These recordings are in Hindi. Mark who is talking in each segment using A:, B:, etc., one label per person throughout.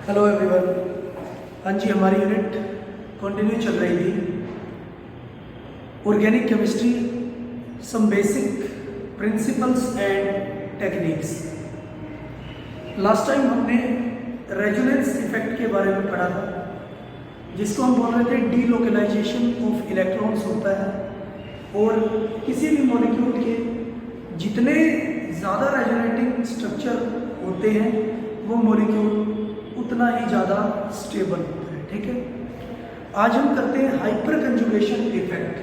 A: Hello everyone. हाँ जी, हमारी यूनिट कंटिन्यू चल रही थी organic chemistry, some basic principles and techniques. Last time हमने रेजोनेंस इफेक्ट के बारे में पढ़ा था, जिसको हम बोल रहे थे डीलोकलाइजेशन ऑफ इलेक्ट्रॉन्स होता है और किसी भी मॉलिक्यूल के जितने ज़्यादा रेजोनेटिंग स्ट्रक्चर होते हैं वो मॉलिक्यूल उतना ही ज़्यादा स्टेबल होता है। ठीक है, आज हम करते हैं hyper conjugation effect.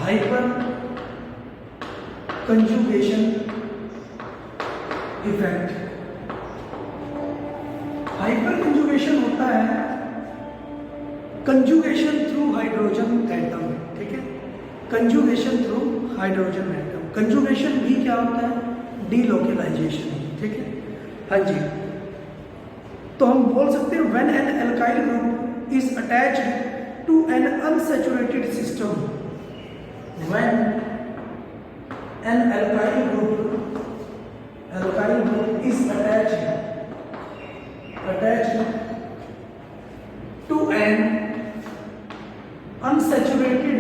A: Hyper conjugation effect. Hyper conjugation होता है कंजुगेशन थ्रू हाइड्रोजन एटम। ठीक है, conjugation through hydrogen atom. Conjugation भी क्या होता है? डीलोकलाइजेशन। ठीक है, हाँ जी। तो हम बोल सकते हैं when an alkyl group is attached to an unsaturated system, when an alkyl group is attached to an unsaturated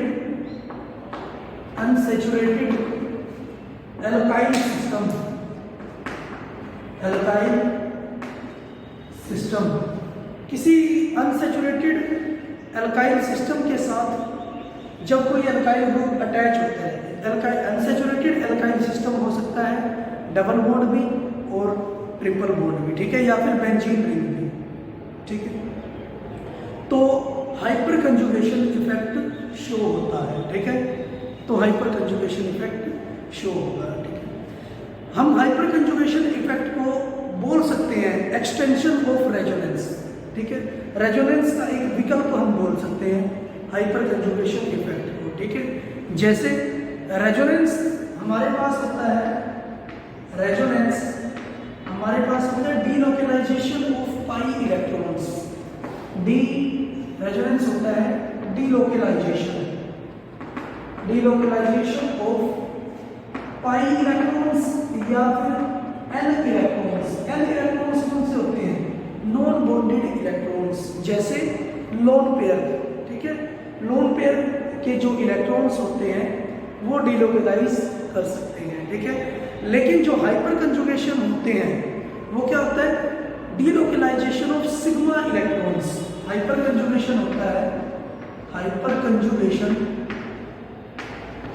A: alkyl system, किसी अनसैचुरेटेड एल्काइल सिस्टम के साथ जब कोई एल्काइल ग्रुप अटैच होता है, अनसैचुरेटेड एल्काइल सिस्टम हो सकता है डबल बॉन्ड भी और ट्रिपल बॉन्ड भी। ठीक है, या फिर बेंजीन रिंग भी। ठीक है, तो हाइपर कंजुगेशन इफेक्ट शो होता है। ठीक है, तो हाइपर कंजुगेशन इफेक्ट शो होगा। ठीक है, हम हाइपर कंजुगेशन इफेक्ट को बोल सकते हैं एक्सटेंशन ऑफ रेजोनेंस। ठीक है, रेजोनेंस का एक विकल्प हम बोल सकते हैं हाइपर कंजुगेशन इफेक्ट को। ठीक है, जैसे रेजोनेंस हमारे पास होता है, delocalisation of pi electrons. Resonance होता है डीलोकलाइजेशन ऑफ पाई इलेक्ट्रॉन्स या फिर एन इलेक्ट्रॉन्स। एन इलेक्ट्रॉन्स कौन से होते हैं? नॉन बॉन्डेड इलेक्ट्रॉन्स, जैसे लोन पेयर। ठीक है, लोन पेयर के जो इलेक्ट्रॉन्स होते हैं वो डीलोकलाइज कर सकते हैं। ठीक है, लेकिन जो हाइपर कंजुगेशन होते हैं वो क्या होता है? Delocalisation of sigma electrons. Hyperconjugation होता है, हाइपर कंजुगेशन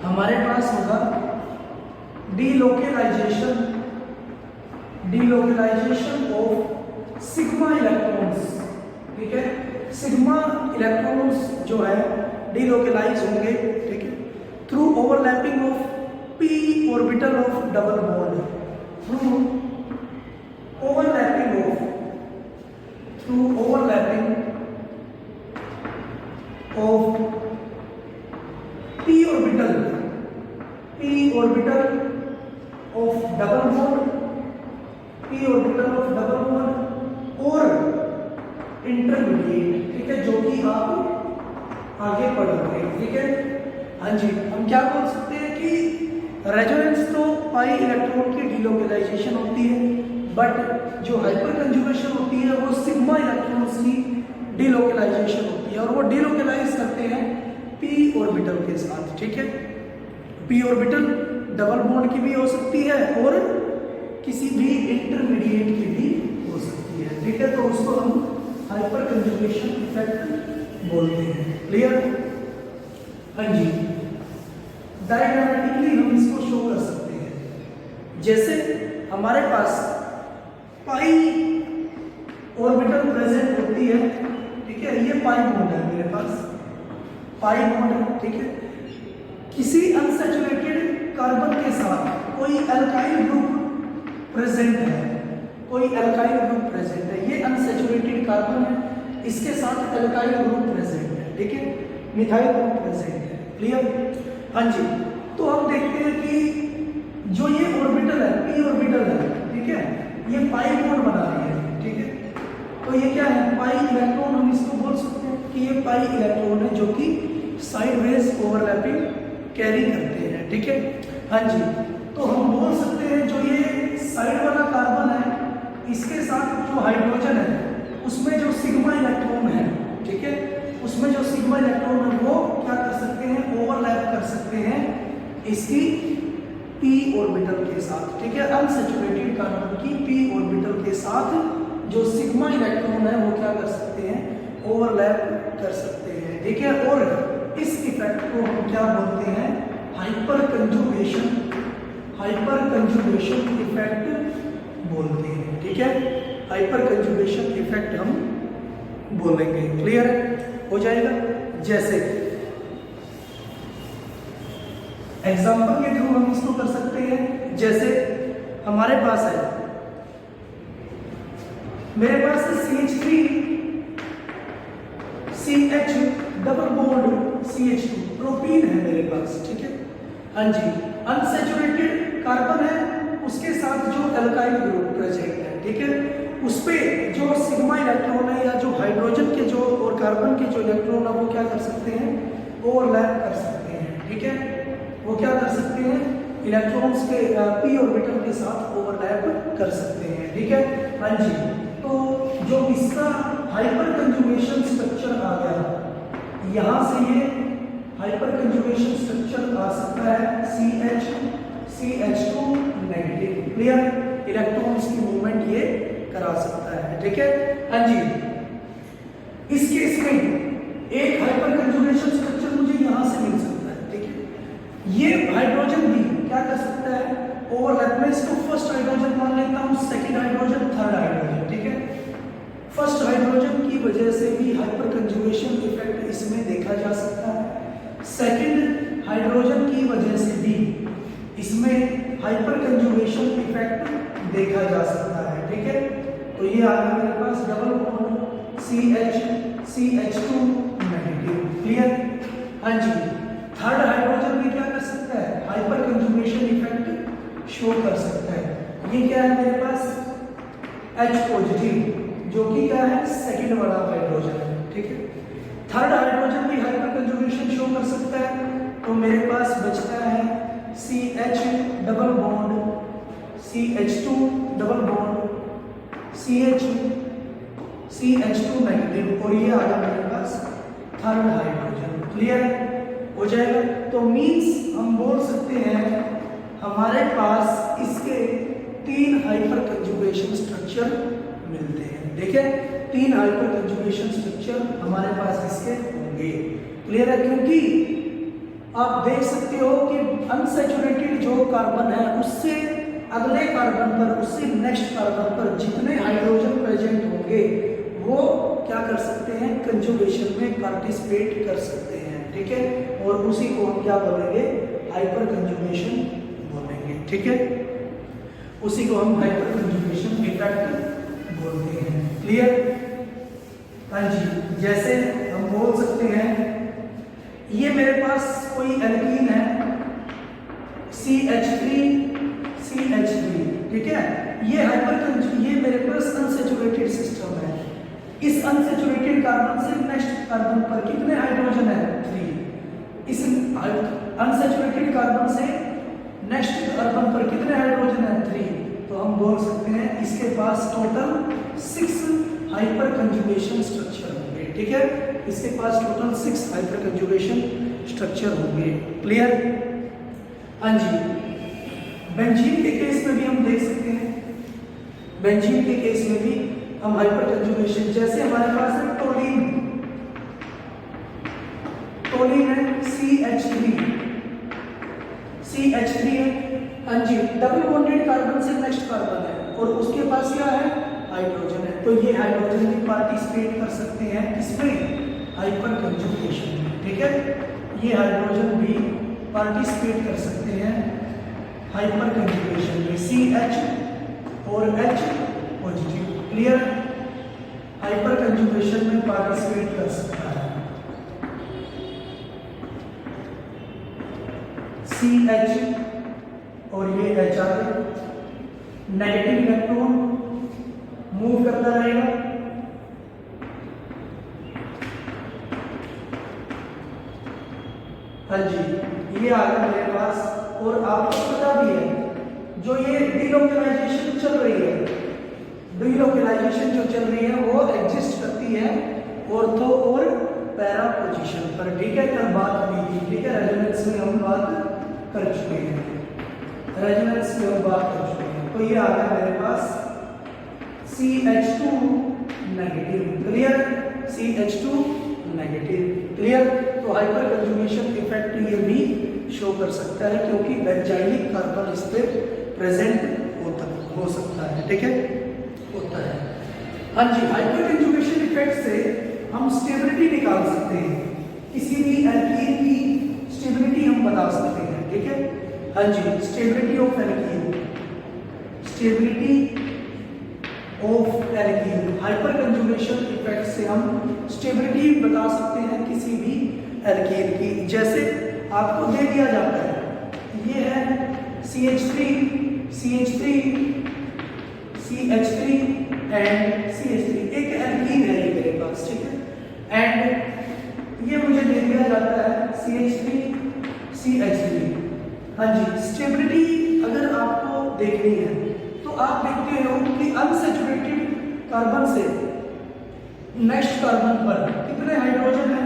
A: हमारे पास होगा डीलोकलाइजेशन ऑफ सिग्मा इलेक्ट्रॉन्स। ठीक है, सिग्मा इलेक्ट्रॉन्स जो है डीलोकलाइज होंगे। ठीक है, through overlapping of p orbital of double bond, through overlapping of p orbital of double bond, और इंटरमीडिएट। ठीक है, जो कि आप आगे पढ़ोगे। ठीक है, हाँ जी। हम क्या बोल सकते हैं कि रेजोनेंस तो पाई इलेक्ट्रॉन की डीलोकलाइजेशन होती है, बट जो हाइपर कंजुगेशन होती है वो सिग्मा इलेक्ट्रॉन्स की डीलोकलाइजेशन होती है, और वो डीलोकलाइज करते हैं p ऑर्बिटल के साथ। ठीक है, p ऑर्बिटल डबल बॉन्ड की भी हो सकती है और किसी भी इंटरमीडिएट की भी हो सकती है। ठीक है, तो उसको हम हाइपर कंजुगेशन इफेक्ट बोलते हैं। क्लियर? हाँ जी। डायग्रामेटिकली हम इसको शो कर सकते हैं, जैसे हमारे पास पाई ऑर्बिटल प्रेजेंट होती है। ठीक है, ये पाई बॉन्ड है मेरे पास, पाई बॉन्ड है। ठीक है, किसी अनसैचुरेटेड कार्बन के साथ कोई एल्काइल ग्रुप प्रेजेंट है, ये अनसैचुरेटेड कार्बन है, इसके साथ एल्काइल ग्रुप प्रेजेंट है। ठीक है, मिथाइल ग्रुप प्रेजेंट है। क्लियर? हाँ जी। तो हम देखते हैं कि जो ये ऑर्बिटल है, p ऑर्बिटल है। ठीक है, ये पाई बॉन्ड बना रही है। ठीक है, तो ये क्या है? Pi electron. हम इसको बोल सकते हैं कि ये पाई इलेक्ट्रॉन है जो कि साइडवेज ओवरलैपिंग कैरी करते हैं। ठीक है, हाँ जी। तो हम बोल सकते हैं जो ये साइड वाला कार्बन है इसके साथ जो हाइड्रोजन है उसमें जो सिग्मा इलेक्ट्रॉन है, ठीक है, उसमें जो सिग्मा इलेक्ट्रॉन है वो क्या कर सकते हैं, ओवरलैप कर सकते हैं इसकी p ऑर्बिटल के साथ, ठीक है। अनसैचुरेटेड कार्बन की p ऑर्बिटल के साथ जो सिग्मा इलेक्ट्रॉन है वो क्या कर सकते हैं, ओवरलैप कर सकते हैं, ठीक है। और इस इफेक्ट को हम क्या बोलते हैं, हाइपर कंजुगेशन इफेक्ट बोलते हैं, ठीक है। हाइपर कंजुगेशन इफेक्ट हम बोलेंगे, क्लियर हो जाएगा। जैसे एग्जांपल के थ्रू हम इसको कर सकते हैं। जैसे हमारे पास है, मेरे पास है CH3 CH double bond CH2 propene है मेरे पास, ठीक है। हाँ जी, अनसैचुरेटेड कार्बन है, उसके साथ जो एल्काइल ग्रुप प्रेजेंट है, ठीक है, उस पे जो सिग्मा इलेक्ट्रॉन है या जो हाइड्रोजन के जो और कार्बन के जो इलेक्ट्रॉन है वो क्या कर सकते हैं, ओवरलैप कर सकते हैं, ठीक है। वो क्या कर सकते हैं, इलेक्ट्रॉन्स के p ऑर्बिटल के साथ ओवरलैप कर सकते हैं, ठीक है। हाँ जी, तो जो इसका हाइपर कंजुगेशन स्ट्रक्चर आ गया, यहाँ से ये हाइपर कंजुगेशन स्ट्रक्चर आ सकता है CH2 नेगेटिव, क्लियर, इलेक्ट्रॉन्स की मूवमेंट ये करा सकता है, ठीक है। हाँ जी, इस केस में एक हाइपर कंजुगेशन स्ट्रक्चर मुझे यहाँ से मिल सकता है, ठीक है। ये हाइड्रोजन भी क्या कर सकता है, ओवरलैप में इसको फर्स्ट हाइड्रोजन मान लेता हूँ, सेकंड हाइड्रोजन, थर्ड हाइड्रोजन, ठीक है। फर्स्ट हाइड्रोजन की वजह से भी हाइपर कंजुगेशन इफेक्ट इसमें देखा जा सकता है, सेकंड हाइड्रोजन की वजह से भी इसमें हाइपर कंजुगेशन इफेक्ट देखा जा सकता है, ठीक है। तो ये आ गया मेरे पास double bond CH2 negative, clear. हाँ जी, थर्ड हाइड्रोजन भी क्या कर सकता है, हाइपर कंजुगेशन इफेक्ट शो कर सकता है। ये क्या है मेरे पास, H पॉजिटिव, जो कि क्या है, सेकंड वाला हाइड्रोजन है, ठीक है। थर्ड हाइड्रोजन भी हाइपर कंजुगेशन शो कर सकता है, तो मेरे पास बचता है CH double bond CH2 double bond CH2 negative, और ये आ गया मेरे पास थर्ड हाइड्रोजन, क्लियर हो जाएगा। तो मींस हम बोल सकते हैं हमारे पास इसके 3 हाइपर कंजुगेशन स्ट्रक्चर मिलते हैं, देखिए 3 हाइपर कंजुगेशन स्ट्रक्चर हमारे पास इसके होंगे, क्लियर है। क्योंकि आप देख सकते हो कि अनसैचुरेटेड जो कार्बन है उससे अगले कार्बन पर, उससे नेक्स्ट कार्बन पर जितने हाइड्रोजन प्रेजेंट होंगे वो क्या कर सकते हैं, कंजुगेशन में पार्टिसिपेट कर सकते हैं, ठीक है। और उसी को हम क्या बोलेंगे, हाइपर कंजुगेशन बोलेंगे, ठीक है। उसी को हम हाइपर कंजुगेशन इफेक्ट बोलते हैं, क्लियर। हाँ जी, जैसे हम बोल सकते हैं ये मेरे पास कोई एल्कीन है CH3, ठीक है। ये मेरे पास अनसैचुरेटेड सिस्टम है। इस अनसैचुरेटेड कार्बन से नेक्स्ट कार्बन पर कितने हाइड्रोजन है, 3। इस अनसैचुरेटेड कार्बन से नेक्स्ट कार्बन पर कितने हाइड्रोजन है, 3। तो हम बोल सकते हैं इसके पास टोटल 6 हाइपर कंजुगेशन स्ट्रक्चर होंगे, ठीक है। इसके पास टोटल 6 हाइपर कंजुगेशन स्ट्रक्चर होंगे, क्लियर। हाँ जी, बेंजीन के केस में भी हम देख सकते हैं, बेंजीन के केस में भी हम हाइपर कंजुगेशन, जैसे हमारे पास है टोलिन है CH3 है, हाँ जी, डबल बॉन्डेड कार्बन से नेक्स्ट कार्बन है और उसके पास क्या है, हाइड्रोजन है। तो ये हाइड्रोजन भी पार्टिसिपेट कर सकते हैं इसमें, हाइपर कंजुगेशन में, ठीक है। ये हाइड्रोजन भी पार्टिसिपेट कर सकते हैं हाइपर कंजुगेशन में, CH और H positive, clear. Hyper conjugation में पार्टिसिपेट कर सकता है CH और ये H आ गया, नेगेटिव इलेक्ट्रॉन मूव करता रहेगा, हाँ जी, ये आ गया मेरे पास। और आपको पता भी है जो ये डीलोकेलाइजेशन चल रही है, डीलोकलाइजेशन जो चल रही है वो एग्जिस्ट करती है ऑर्थो और पैरा पोजीशन पर, ठीक है। कल बात हुई थी, ठीक है, रेजोनेंस में हम बात कर चुके हैं, रेजोनेंस में हम बात कर चुके हैं। तो ये आ गया मेरे पास CH2 negative, clear, CH2 negative, clear. तो हाइपर कंजुगेशन इफेक्ट ये भी शो कर सकता है क्योंकि बेंजाइलिक कार्बन इस पे प्रेजेंट हो सकता है, ठीक है, होता है। हाँ जी, हाइपर कंजुगेशन इफेक्ट से हम स्टेबिलिटी निकाल सकते हैं, किसी भी एल्कीन की स्टेबिलिटी हम बता सकते हैं, ठीक है। हाँ जी, stability of alkene, stability of alkene, hyperconjugation effect से हम स्टेबिलिटी बता सकते हैं किसी भी एल्कीन की। जैसे आपको दे दिया जाता है, ये है CH3 एंड CH3, एक एल्कीन है ये मेरे पास, ठीक है। एंड ये मुझे दे दिया जाता है CH3 हाँ जी, स्टेबिलिटी अगर आपको देखनी है तो आप देखते हो कि अनसैचुरेटेड कार्बन से नेक्स्ट कार्बन पर कितने हाइड्रोजन है,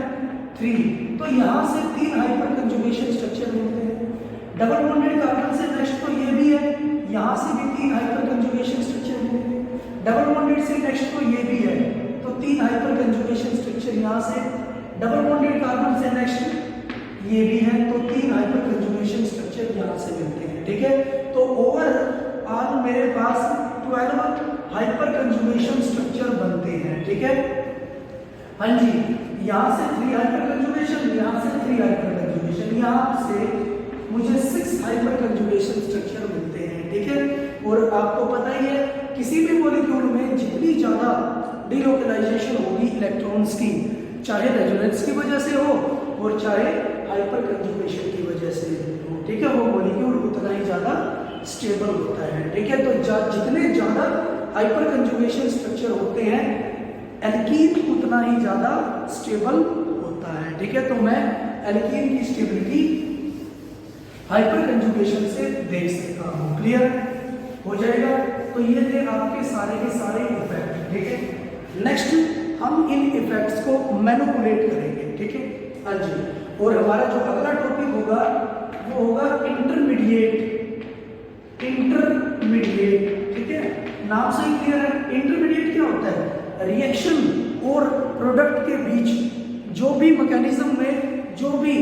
A: 3, तो यहाँ से 3 हाइपर कंजुगेशन स्ट्रक्चर मिलते हैं। डबल बॉन्डेड कार्बन से नेक्स्ट तो ये भी है, यहाँ से भी 3 हाइपर कंजुगेशन स्ट्रक्चर मिलते हैं। डबल बॉन्डेड से नेक्स्ट तो ये भी है, तो 3 हाइपर कंजुगेशन स्ट्रक्चर यहाँ से। डबल बॉन्डेड कार्बन से नेक्स्ट ये भी है, तो 3 हाइपर कंजुगेशन स्ट्रक्चर यहाँ से मिलते हैं, ठीक है। तो ओवरऑल मेरे पास 12 हाइपर कंजुगेशन स्ट्रक्चर बनते हैं, ठीक है। हाँ जी, यहाँ से 3 हाइपर कंजुगेशन, यहाँ से 3 हाइपर कंजुगेशन, यहाँ से मुझे 6 हाइपर कंजुगेशन स्ट्रक्चर मिलते हैं, ठीक है। और आपको पता ही है किसी भी मॉलिक्यूल में जितनी ज़्यादा डीलोकलाइजेशन होगी इलेक्ट्रॉन्स की, चाहे रेजोनेंस की वजह से हो और चाहे हाइपर कंजुगेशन की वजह से हो, ठीक है, वो मॉलिक्यूल उतना ही ज़्यादा स्टेबल होता है, ठीक है। तो जितने ज़्यादा हाइपर कंजुगेशन स्ट्रक्चर होते हैं एल्कीन उतना ही ज़्यादा स्टेबल होता है, ठीक है। तो मैं एल्कीन की स्टेबिलिटी हाइपर कंजुगेशन से देख सकता हूँ, क्लियर हो जाएगा। तो ये थे आपके सारे के सारे इफेक्ट, ठीक है। नेक्स्ट हम इन इफेक्ट्स को मैनिपुलेट करेंगे, ठीक है। हाँ जी, और हमारा जो अगला टॉपिक होगा वो होगा इंटरमीडिएट, ठीक है, नाम से ही क्लियर है। इंटरमीडिएट क्या होता है, रिएक्शन और प्रोडक्ट के बीच जो भी मैकेनिज्म में जो भी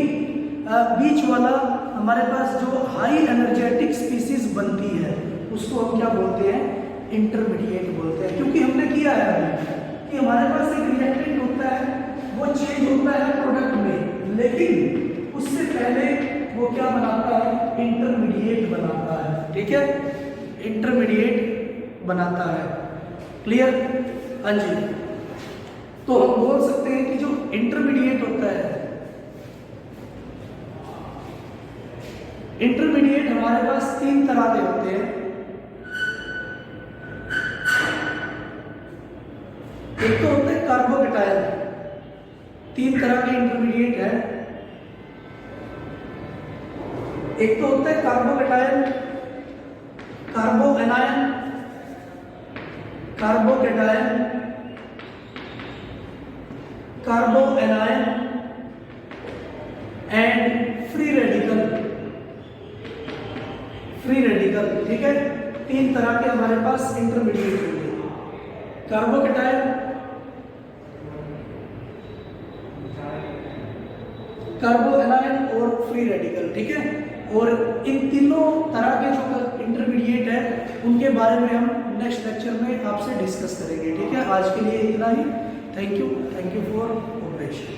A: बीच वाला हमारे पास जो हाई एनर्जेटिक स्पीसीज बनती है उसको हम क्या बोलते हैं, इंटरमीडिएट बोलते हैं। क्योंकि हमने किया है कि हमारे पास एक रिएक्टेंट होता है, वो चेंज होता है प्रोडक्ट में, लेकिन उससे पहले वो क्या बनाता है, इंटरमीडिएट बनाता है, ठीक है, इंटरमीडिएट बनाता है, क्लियर। हाँ जी, तो हम बोल सकते हैं कि जो इंटरमीडिएट होता है, इंटरमीडिएट हमारे पास 3 तरह के होते हैं। एक तो होता है कार्बोकेटायन, 3 तरह के इंटरमीडिएट है। एक तो होता है carbocation, कार्बोएनायन, carbocation, कार्बोएनायन and free radical, ठीक है। 3 तरह के हमारे पास इंटरमीडिएट होंगे, कार्बोकेटायन, कार्बोएनायन और फ्री रेडिकल, ठीक है। और इन तीनों तरह के जो इंटरमीडिएट है उनके बारे में हम नेक्स्ट लेक्चर में आपसे डिस्कस करेंगे, ठीक है। आज के लिए इतना ही। Thank you for cooperation.